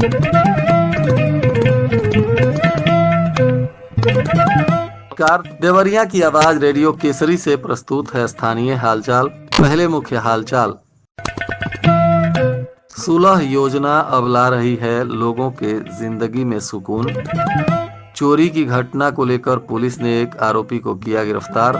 नमस्कार, देवरिया की आवाज रेडियो केसरी से प्रस्तुत है स्थानीय हालचाल। पहले मुख्य हालचाल। सुलह योजना अब ला रही है लोगों के जिंदगी में सुकून। चोरी की घटना को लेकर पुलिस ने एक आरोपी को किया गिरफ्तार।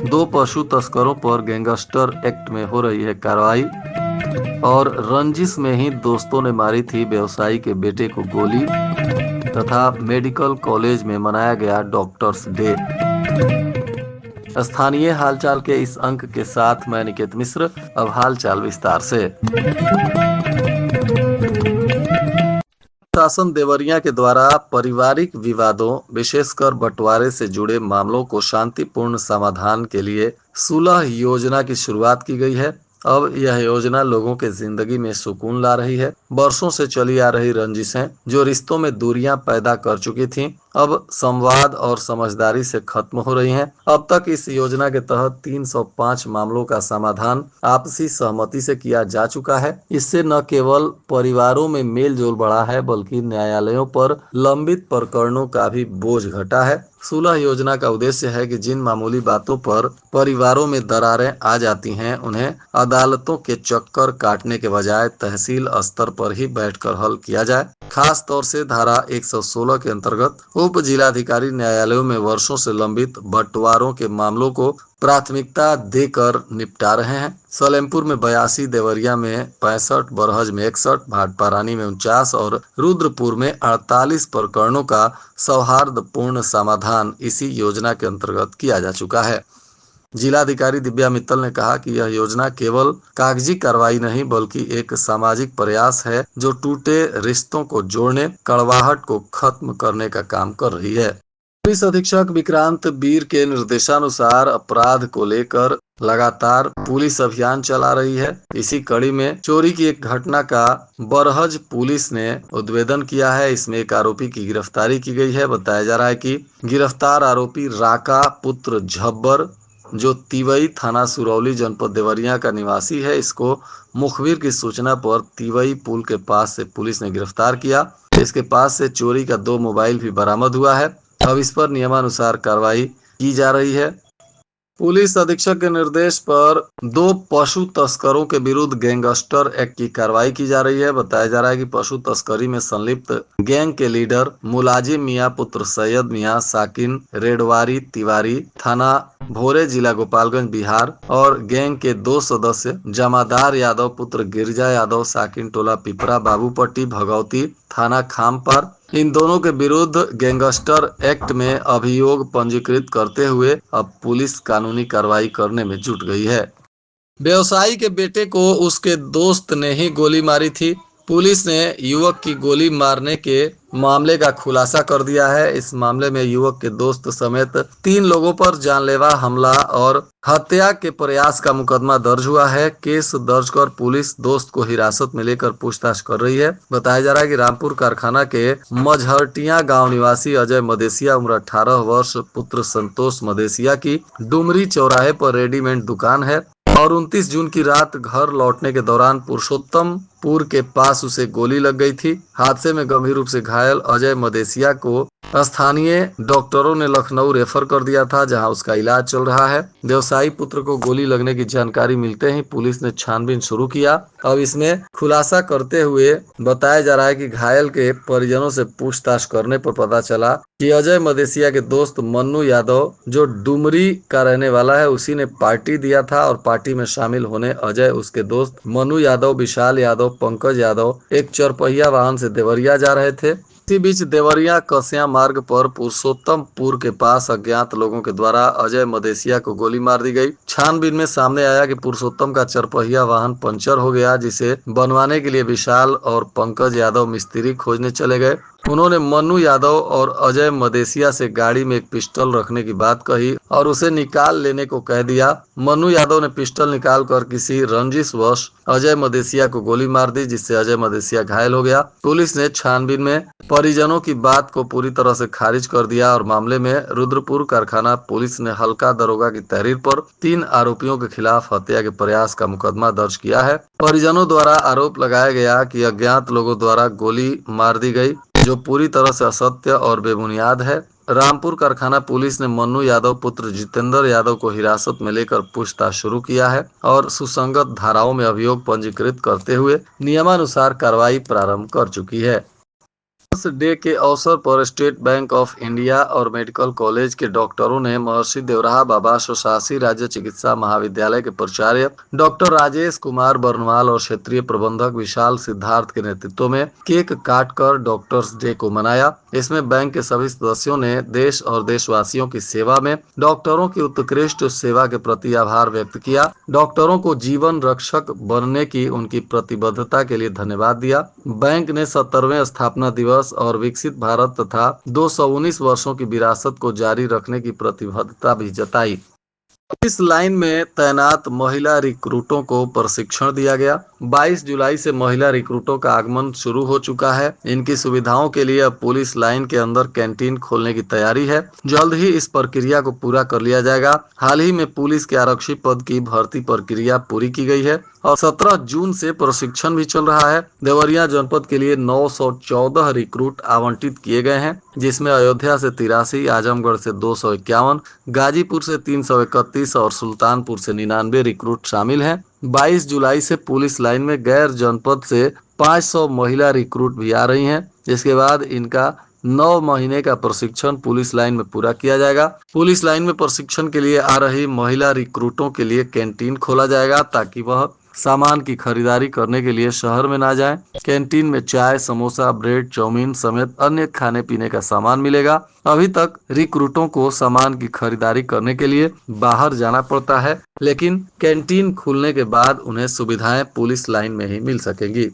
2 पशु तस्करों पर गैंगस्टर एक्ट में हो रही है कार्रवाई। और रंजिश में ही दोस्तों ने मारी थी व्यवसायी के बेटे को गोली। तथा मेडिकल कॉलेज में मनाया गया डॉक्टर्स डे। स्थानीय हालचाल के इस अंक के साथ मैं निकेत मिश्र। अब हालचाल विस्तार से। शासन देवरिया के द्वारा पारिवारिक विवादों विशेषकर बंटवारे से जुड़े मामलों को शांतिपूर्ण समाधान के लिए सुलह योजना की शुरुआत की गई है। अब यह योजना लोगों के जिंदगी में सुकून ला रही है। वर्षों से चली आ रही रंजिशें जो रिश्तों में दूरियां पैदा कर चुकी थीं, अब संवाद और समझदारी से खत्म हो रही हैं। अब तक इस योजना के तहत 305 मामलों का समाधान आपसी सहमति से किया जा चुका है। इससे न केवल परिवारों में मेल जोल बढ़ा है, बल्कि न्यायालयों पर लंबित प्रकरणों का भी बोझ घटा है। सुलह योजना का उद्देश्य है कि जिन मामूली बातों पर परिवारों में दरारें आ जाती हैं, उन्हें अदालतों के चक्कर काटने के बजाय तहसील स्तर पर ही बैठकर हल किया जाए। खास तौर से धारा 116 के अंतर्गत उप जिलाधिकारी न्यायालयों में वर्षों से लंबित बंटवारों के मामलों को प्राथमिकता देकर निपटा रहे हैं। सलेमपुर में 82, देवरिया में 65, बरहज में 61, भाटपारानी में 49 और रुद्रपुर में 48 प्रकरणों का सौहार्दपूर्ण समाधान इसी योजना के अंतर्गत किया जा चुका है। जिलाधिकारी दिव्या मित्तल ने कहा कि यह योजना केवल कागजी कार्रवाई नहीं, बल्कि एक सामाजिक प्रयास है जो टूटे रिश्तों को जोड़ने, कड़वाहट को खत्म करने का काम कर रही है। पुलिस अधीक्षक विक्रांत बीर के निर्देशानुसार अपराध को लेकर लगातार पुलिस अभियान चला रही है। इसी कड़ी में चोरी की एक घटना का बरहज पुलिस ने उद्भेदन किया है। इसमें एक आरोपी की गिरफ्तारी की गई है। बताया जा रहा है कि गिरफ्तार आरोपी राका पुत्र झब्बर, जो तिवई थाना सुरौली जनपद देवरिया का निवासी है, इसको मुखबिर की सूचना पर तिवई पुल के पास से पुलिस ने गिरफ्तार किया। इसके पास से चोरी का 2 मोबाइल भी बरामद हुआ है। अब इस पर नियमानुसार कार्रवाई की जा रही है। पुलिस अधीक्षक के निर्देश पर 2 पशु तस्करों के विरुद्ध गैंगस्टर एक्ट की कार्रवाई की जा रही है। बताया जा रहा है कि पशु तस्करी में संलिप्त गैंग के लीडर मुलाजिम मियां पुत्र सैयद मियां साकिन रेडवारी तिवारी, थाना भोरे, जिला गोपालगंज, बिहार, और गैंग के 2 सदस्य जमादार यादव पुत्र गिरजा यादव, साकिन टोला पिपरा, बाबूपट्टी, भगवती, थाना खामपर, इन दोनों के विरुद्ध गैंगस्टर एक्ट में अभियोग पंजीकृत करते हुए अब पुलिस कानूनी कार्रवाई करने में जुट गई है। व्यवसायी के बेटे को उसके दोस्त ने ही गोली मारी थी। पुलिस ने युवक की गोली मारने के मामले का खुलासा कर दिया है। इस मामले में युवक के दोस्त समेत 3 लोगों पर जानलेवा हमला और हत्या के प्रयास का मुकदमा दर्ज हुआ है। केस दर्ज कर पुलिस दोस्त को हिरासत में लेकर पूछताछ कर रही है। बताया जा रहा है कि रामपुर कारखाना के मझहरटिया गांव निवासी अजय मदेसिया उम्र 18 वर्ष पुत्र संतोष मदेसिया की डुमरी चौराहे पर रेडीमेड दुकान है और 29 जून की रात घर लौटने के दौरान पुरुषोत्तमपुर के पास उसे गोली लग गई थी। हादसे में गंभीर रूप से घायल अजय मदेसिया को स्थानीय डॉक्टरों ने लखनऊ रेफर कर दिया था, जहां उसका इलाज चल रहा है। व्यवसायी पुत्र को गोली लगने की जानकारी मिलते ही पुलिस ने छानबीन शुरू किया। अब इसमें खुलासा करते हुए बताया जा रहा है कि घायल के परिजनों से पूछताछ करने पर पता चला कि अजय मदेसिया के दोस्त मन्नू यादव, जो डुमरी का रहने वाला है, उसी ने पार्टी दिया था और पार्टी में शामिल होने अजय, उसके दोस्त मनु यादव, विशाल यादव, पंकज यादव एक 4 पहिया वाहन से देवरिया जा रहे थे। इसी बीच देवरिया कसिया मार्ग पर पुरुषोत्तमपुर के पास अज्ञात लोगों के द्वारा अजय मदेसिया को गोली मार दी गई। छानबीन में सामने आया कि पुरुषोत्तम का 4 पहिया वाहन पंचर हो गया, जिसे बनवाने के लिए विशाल और पंकज यादव मिस्त्री खोजने चले गए। उन्होंने मन्नू यादव और अजय मदेसिया से गाड़ी में एक पिस्टल रखने की बात कही और उसे निकाल लेने को कह दिया। मन्नू यादव ने पिस्टल निकालकर किसी रंजिशवश अजय मदेसिया को गोली मार दी, जिससे अजय मदेसिया घायल हो गया। पुलिस ने छानबीन में परिजनों की बात को पूरी तरह से खारिज कर दिया और मामले में रुद्रपुर कारखाना पुलिस ने हल्का दरोगा की तहरीर पर 3 आरोपियों के खिलाफ हत्या के प्रयास का मुकदमा दर्ज किया है। परिजनों द्वारा आरोप लगाया गया कि अज्ञात लोगों द्वारा गोली मार दी गई, जो पूरी तरह से असत्य और बेबुनियाद है। रामपुर कारखाना पुलिस ने मन्नू यादव पुत्र जितेंद्र यादव को हिरासत में लेकर पूछताछ शुरू किया है और सुसंगत धाराओं में अभियोग पंजीकृत करते हुए नियमानुसार कार्रवाई प्रारंभ कर चुकी है। डे के अवसर पर स्टेट बैंक ऑफ इंडिया और मेडिकल कॉलेज के डॉक्टरों ने महर्षि देवराहा बाबा स्वशासी राज्य चिकित्सा महाविद्यालय के प्राचार्य डॉक्टर राजेश कुमार बर्नवाल और क्षेत्रीय प्रबंधक विशाल सिद्धार्थ के नेतृत्व में केक काटकर डॉक्टर्स डे को मनाया। इसमें बैंक के सभी सदस्यों ने देश और देशवासियों की सेवा में डॉक्टरों की उत्कृष्ट सेवा के प्रति आभार व्यक्त किया। डॉक्टरों को जीवन रक्षक बनने की उनकी प्रतिबद्धता के लिए धन्यवाद दिया। बैंक ने 70वें स्थापना दिवस और विकसित भारत तथा 219 वर्षों की विरासत को जारी रखने की प्रतिबद्धता भी जताई। इस लाइन में तैनात महिला रिक्रूटों को प्रशिक्षण दिया गया। 22 जुलाई से महिला रिक्रूटों का आगमन शुरू हो चुका है। इनकी सुविधाओं के लिए अब पुलिस लाइन के अंदर कैंटीन खोलने की तैयारी है। जल्द ही इस प्रक्रिया को पूरा कर लिया जाएगा। हाल ही में पुलिस के आरक्षी पद की भर्ती प्रक्रिया पूरी की गई है और 17 जून से प्रशिक्षण भी चल रहा है। देवरिया जनपद के लिए 914 रिक्रूट आवंटित किए गए हैं, जिसमें अयोध्या से 83, आजमगढ़ से 251, गाजीपुर से 331 और सुल्तानपुर से 99 रिक्रूट शामिल हैं। 22 जुलाई से पुलिस लाइन में गैर जनपद से 500 महिला रिक्रूट भी आ रही हैं। इसके बाद इनका 9 महीने का प्रशिक्षण पुलिस लाइन में पूरा किया जाएगा। पुलिस लाइन में प्रशिक्षण के लिए आ रही महिला रिक्रूटों के लिए कैंटीन खोला जाएगा ताकि वह सामान की खरीदारी करने के लिए शहर में ना जाएं। कैंटीन में चाय, समोसा, ब्रेड, चाउमीन समेत अन्य खाने पीने का सामान मिलेगा। अभी तक रिक्रूटों को सामान की खरीदारी करने के लिए बाहर जाना पड़ता है, लेकिन कैंटीन खुलने के बाद उन्हें सुविधाएं पुलिस लाइन में ही मिल सकेंगी।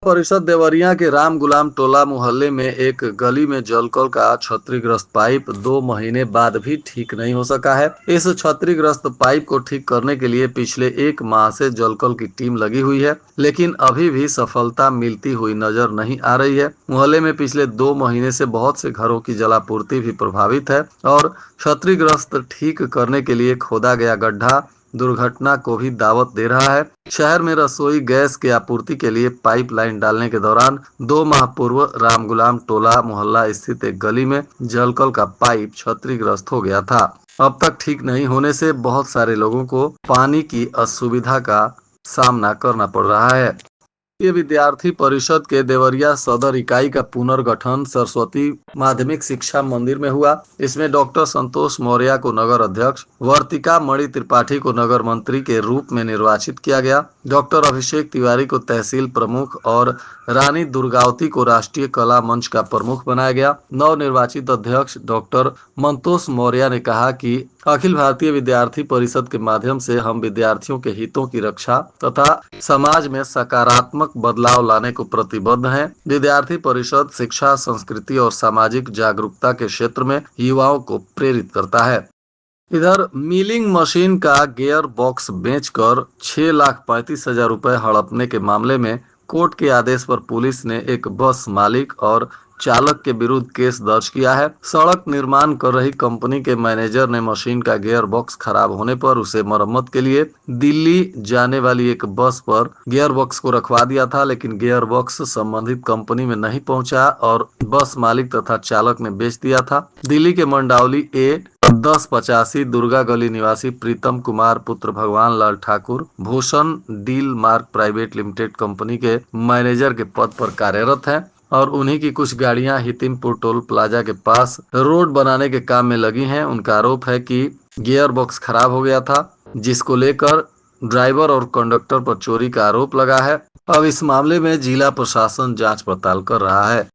परिषद देवरिया के राम गुलाम टोला मोहल्ले में एक गली में जलकल का क्षतिग्रस्त पाइप 2 महीने बाद भी ठीक नहीं हो सका है। इस क्षतिग्रस्त पाइप को ठीक करने के लिए पिछले 1 माह से जलकल की टीम लगी हुई है, लेकिन अभी भी सफलता मिलती हुई नजर नहीं आ रही है। मोहल्ले में पिछले 2 महीने से बहुत से घरों की जलापूर्ति भी प्रभावित है और क्षतिग्रस्त ठीक करने के लिए खोदा गया गड्ढा दुर्घटना को भी दावत दे रहा है। शहर में रसोई गैस की आपूर्ति के लिए पाइपलाइन डालने के दौरान 2 माह पूर्व राम गुलाम टोला मोहल्ला स्थित एक गली में जलकल का पाइप क्षतिग्रस्त हो गया था। अब तक ठीक नहीं होने से बहुत सारे लोगों को पानी की असुविधा का सामना करना पड़ रहा है। ये विद्यार्थी परिषद के देवरिया सदर इकाई का पुनर्गठन सरस्वती माध्यमिक शिक्षा मंदिर में हुआ। इसमें डॉक्टर संतोष मौर्य को नगर अध्यक्ष, वर्तिका मणि त्रिपाठी को नगर मंत्री के रूप में निर्वाचित किया गया। डॉक्टर अभिषेक तिवारी को तहसील प्रमुख और रानी दुर्गावती को राष्ट्रीय कला मंच का प्रमुख बनाया गया। नव निर्वाचित अध्यक्ष डॉक्टर मंतोष मौर्य ने कहा कि अखिल भारतीय विद्यार्थी परिषद के माध्यम से हम विद्यार्थियों के हितों की रक्षा तथा समाज में सकारात्मक बदलाव लाने को प्रतिबद्ध हैं। विद्यार्थी परिषद शिक्षा, संस्कृति और सामाजिक जागरूकता के क्षेत्र में युवाओं को प्रेरित करता है। इधर मिलिंग मशीन का गियर बॉक्स बेचकर 6,35,000 रुपए हड़पने के मामले में कोर्ट के आदेश पर पुलिस ने एक बस मालिक और चालक के विरुद्ध केस दर्ज किया है। सड़क निर्माण कर रही कंपनी के मैनेजर ने मशीन का गियर बॉक्स खराब होने पर उसे मरम्मत के लिए दिल्ली जाने वाली एक बस पर गियर बॉक्स को रखवा दिया था, लेकिन गियर बॉक्स संबंधित कंपनी में नहीं पहुंचा और बस मालिक तथा चालक ने बेच दिया था। दिल्ली के मंडावली ए 1085 दुर्गा गली निवासी प्रीतम कुमार पुत्र Bhagwan Lal Thakur Bhushan Deal Mark private limited company के मैनेजर के पद पर कार्यरत हैं और उन्हीं की कुछ गाड़ियां हितिमपुर टोल प्लाजा के पास रोड बनाने के काम में लगी हैं। उनका आरोप है कि गियर बॉक्स खराब हो गया था, जिसको लेकर ड्राइवर और कंडक्टर पर चोरी का आरोप लगा है। अब इस मामले में जिला प्रशासन जांच पड़ताल कर रहा है।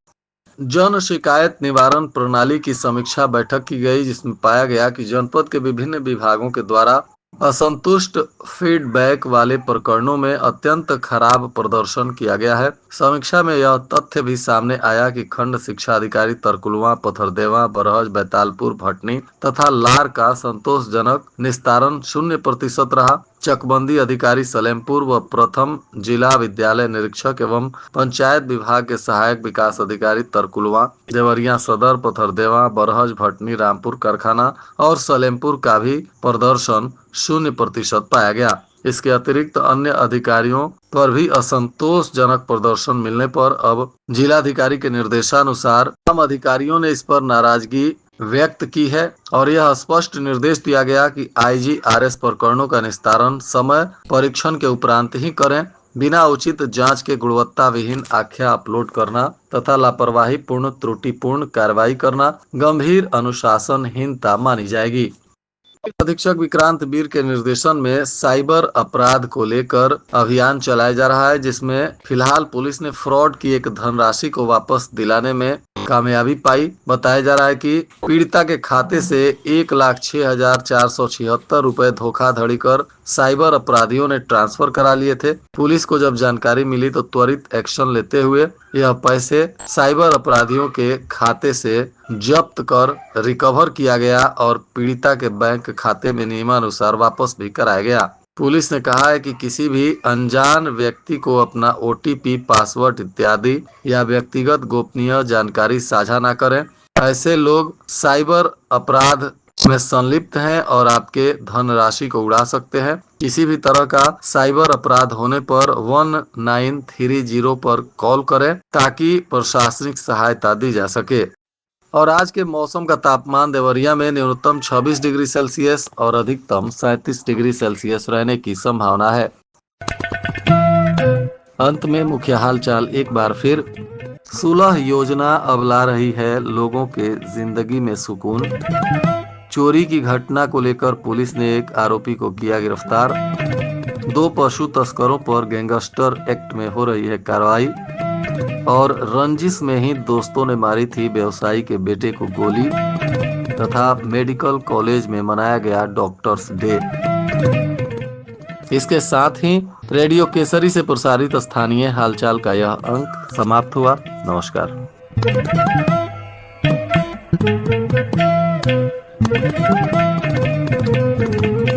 जन शिकायत निवारण प्रणाली की समीक्षा बैठक की गई, जिसमें पाया गया कि जनपद के विभिन्न विभागों के द्वारा असंतुष्ट फीडबैक वाले प्रकरणों में अत्यंत खराब प्रदर्शन किया गया है। समीक्षा में यह तथ्य भी सामने आया कि खंड शिक्षा अधिकारी तरकुलवा, पथरदेवा, बरहज, बैतालपुर, भटनी तथा लार का संतोषजनक निस्तारण 0% रहा। चकबंदी अधिकारी सलेमपुर व प्रथम जिला विद्यालय निरीक्षक एवं पंचायत विभाग के सहायक विकास अधिकारी तरकुलवा, देवरिया सदर, पथरदेवा, बरहज, भटनी, रामपुर कारखाना और सलेमपुर का भी प्रदर्शन 0% पाया गया। इसके अतिरिक्त अन्य अधिकारियों पर भी असंतोषजनक प्रदर्शन मिलने पर अब जिलाधिकारी के निर्देशानुसार तमाम अधिकारियों ने इस पर नाराजगी व्यक्त की है और यह स्पष्ट निर्देश दिया गया कि IGRS प्रकरणों का निस्तारण समय परीक्षण के उपरांत ही करें। बिना उचित जांच के गुणवत्ता विहीन आख्या अपलोड करना तथा लापरवाही पूर्ण त्रुटिपूर्ण कार्रवाई करना गंभीर अनुशासनहीनता मानी जाएगी। अधीक्षक विक्रांत वीर के निर्देशन में साइबर अपराध को लेकर अभियान चलाया जा रहा है, जिसमें फिलहाल पुलिस ने फ्रॉड की एक धनराशि को वापस दिलाने में कामयाबी पाई। बताया जा रहा है कि पीड़िता के खाते से 1,06,476 रुपए धोखाधड़ी कर साइबर अपराधियों ने ट्रांसफर करा लिए थे। पुलिस को जब जानकारी मिली तो त्वरित एक्शन लेते हुए यह पैसे साइबर अपराधियों के खाते से जब्त कर रिकवर किया गया और पीड़िता के बैंक खाते में नियमानुसार वापस भी कराया गया। पुलिस ने कहा है कि किसी भी अनजान व्यक्ति को अपना OTP, पासवर्ड इत्यादि या व्यक्तिगत गोपनीय जानकारी साझा न करें। ऐसे लोग साइबर अपराध में संलिप्त हैं और आपके धनराशि को उड़ा सकते हैं। किसी भी तरह का साइबर अपराध होने पर 1930 पर कॉल करें ताकि प्रशासनिक सहायता दी जा सके। और आज के मौसम का तापमान देवरिया में न्यूनतम 26 डिग्री सेल्सियस और अधिकतम 37 डिग्री सेल्सियस रहने की संभावना है। अंत में मुख्य हालचाल एक बार फिर। सुलह योजना अब ला रही है लोगों के जिंदगी में सुकून। चोरी की घटना को लेकर पुलिस ने एक आरोपी को किया गिरफ्तार। 2 पशु तस्करों पर गैंगस्टर एक्ट में हो रही है कार्रवाई। और रंजिश में ही दोस्तों ने मारी थी व्यवसायी के बेटे को गोली। तथा मेडिकल कॉलेज में मनाया गया डॉक्टर्स डे। इसके साथ ही रेडियो केसरी से प्रसारित स्थानीय हालचाल का यह अंक समाप्त हुआ। नमस्कार।